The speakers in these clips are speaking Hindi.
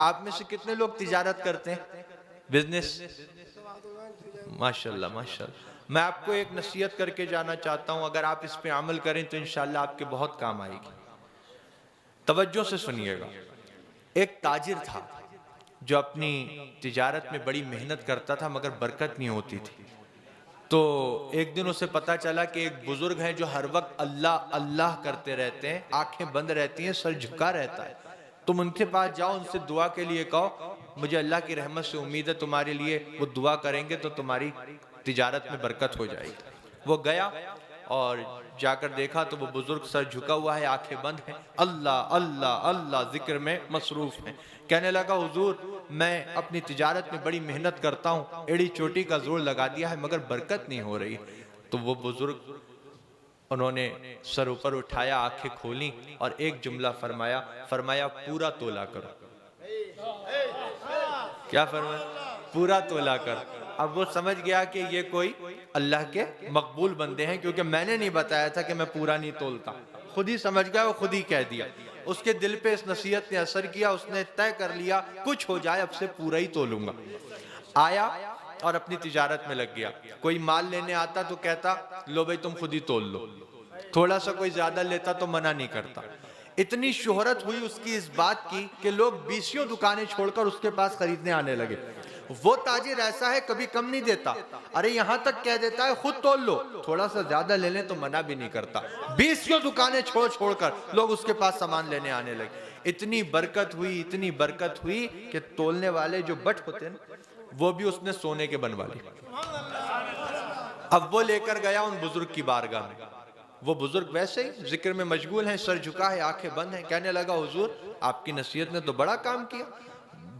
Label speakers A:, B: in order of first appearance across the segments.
A: आप में से कितने लोग तिजारत करते हैं, बिजनेस? माशाल्लाह माशाल्लाह। मैं आपको एक नसीहत करके जाना चाहता हूं, अगर आप इस पे अमल करें तो इंशाल्लाह आपके बहुत काम आएगी। तवज्जो से सुनिएगा। एक ताजिर था जो अपनी तिजारत में बड़ी मेहनत करता था मगर बरकत नहीं होती थी। तो एक दिन उसे पता चला कि एक बुजुर्ग है जो हर वक्त अल्लाह अल्लाह करते रहते हैं, आंखें बंद रहती हैं, सर झुका रहता है। तुम उनके पास जाओ, उनसे दुआ के लिए कहो, मुझे अल्लाह की रहमत से उम्मीद है तुम्हारे लिए, वो दुआ करेंगे तो तुम्हारी तिजारत में बरकत हो जाएगी। वो गया और जाकर देखा तो वो बुजुर्ग सर झुका हुआ है, आंखें बंद हैं, अल्लाह अल्लाह अल्लाह जिक्र में मसरूफ है। कहने लगा, हुजूर मैं अपनी तिजारत में बड़ी मेहनत करता हूँ, एड़ी चोटी का जोर लगा दिया है मगर बरकत नहीं हो रही। तो वो बुजुर्ग, उन्होंने सर ऊपर उठाया, आंखें खोली और एक जुमला फरमाया, फरमाया पूरा तोला करो। क्या फरमाया? पूरा तोला कर। अब वो समझ गया कि ये कोई अल्लाह के मकबूल बंदे हैं, क्योंकि मैंने नहीं बताया था कि मैं पूरा नहीं तोलता। खुद ही समझ गया, वो खुद ही कह दिया। उसके दिल पे इस नसीहत ने असर किया, उसने तय कर लिया कुछ हो जाए अब से पूरा ही तोलूंगा। आया और अपनी तिजारत में लग गया। कोई माल लेने आता तो कहता, लो भाई तुम खुद ही तोल लो। थोड़ा सा कोई ज्यादा लेता तो मना नहीं करता। इतनी शोहरत हुई उसकी इस बात की कि लोग 20 दुकानें छोड़कर उसके पास खरीदने आने लगे। वो ताजिर ऐसा है, कभी कम नहीं देता। अरे यहां तक कह देता है खुद तोल लो, थोड़ा सा ज्यादा ले लें तो मना भी नहीं करता। 20 दुकानें छोड़कर लोग उसके पास सामान लेने आने लगे। इतनी बरकत हुई, इतनी बरकत हुई कि तोलने वाले जो बट होते हैं वो भी उसने सोने के बनवा लिए। अब वो लेकर गया उन बुजुर्ग की बारगाह में। वो बुजुर्ग वैसे ही जिक्र में मशगूल हैं, सर झुका है, आंखें बंद हैं। कहने लगा, हुजूर आपकी नसीहत ने तो बड़ा काम किया।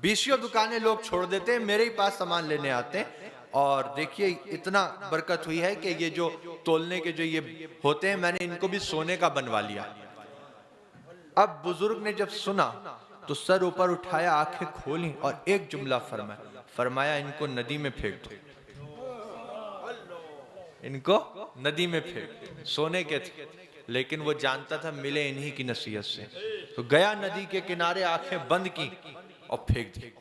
A: 20 दुकानें लोग छोड़ देते हैं, मेरे ही पास सामान लेने आते हैं, और देखिए इतना बरकत हुई है कि ये जो तोलने के जो ये होते हैं, मैंने इनको भी सोने का बनवा लिया। अब बुजुर्ग ने जब सुना तो सर ऊपर उठाया, आंखें खोली और एक जुमला फरमाया, फरमाया इनको नदी में फेंक दो, इनको नदी में फेंक। सोने के थे लेकिन वो जानता था मिले इन्हीं की नसीहत से। तो गया नदी के किनारे, आंखें बंद की और फेंक दी।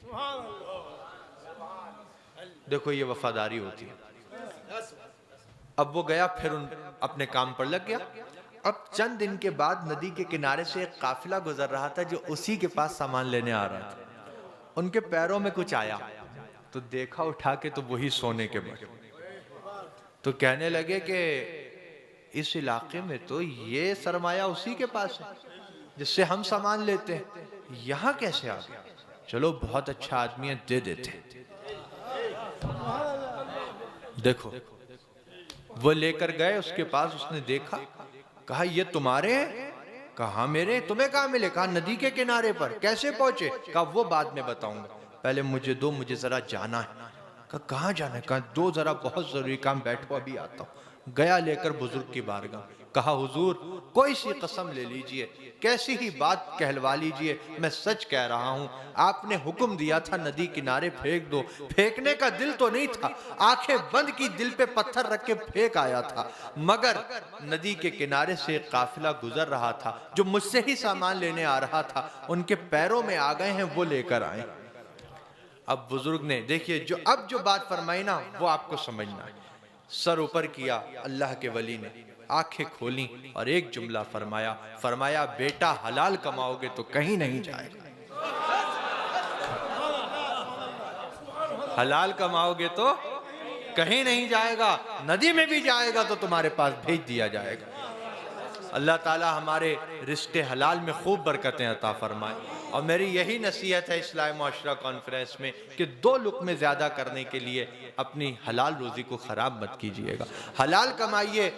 A: देखो ये वफादारी होती है। अब वो गया, फिर अपने काम पर लग गया। अब चंद दिन के बाद नदी के किनारे से एक काफिला गुजर रहा था जो उसी के पास सामान लेने आ रहा था। उनके पैरों में कुछ आया तो देखा उठा के तो वही सोने के बट। तो कहने लगे कि इस इलाके में तो ये सरमाया उसी के पास है जिससे हम सामान लेते हैं, यहां कैसे आ गया? चलो बहुत अच्छा आदमी है, दे देते। देखो वो लेकर गए उसके पास, उसने देखा, कहा ये तुम्हारे हैं? कहा मेरे, तुम्हें कहाँ मिले? कहा नदी के किनारे पर। कैसे पहुंचे? कहा वो बाद में बताऊंगा, पहले मुझे दो, मुझे जरा जाना है। कहा कहाँ जाना है? कहा दो, जरा बहुत जरूरी काम, बैठो अभी आता हूँ। गया लेकर बुजुर्ग की बारगाह, कहा हुजूर कोई सी कसम ले लीजिए, कैसी ही बात कहलवा लीजिए, मैं सच कह रहा हूं, आपने हुक्म दिया था नदी किनारे फेंक दो। फेंकने का दिल तो नहीं था, आंखें बंद की, दिल पे पत्थर रख के फेंक आया था, मगर नदी के किनारे से एक काफिला गुजर रहा था जो मुझसे ही सामान लेने आ रहा था, उनके पैरों में आ गए हैं, वो लेकर आए। अब बुजुर्ग ने देखिए जो बात फरमाई ना, वो आपको समझना है। सर ऊपर किया अल्लाह के वली ने, आंखें खोली और एक जुमला फरमाया, फरमाया बेटा हलाल कमाओगे तो कहीं नहीं जाएगा, हलाल कमाओगे तो कहीं नहीं जाएगा, नदी में भी जाएगा तो तुम्हारे पास भेज दिया जाएगा। अल्लाह ताला हमारे रिश्ते हलाल में खूब बरकतें अता फरमाए। और मेरी यही नसीहत है इस्लाही मुआशरा कॉन्फ्रेंस में कि 2 लुक़्मे ज़्यादा करने के लिए अपनी हलाल रोज़ी को ख़राब मत कीजिएगा, हलाल कमाइए।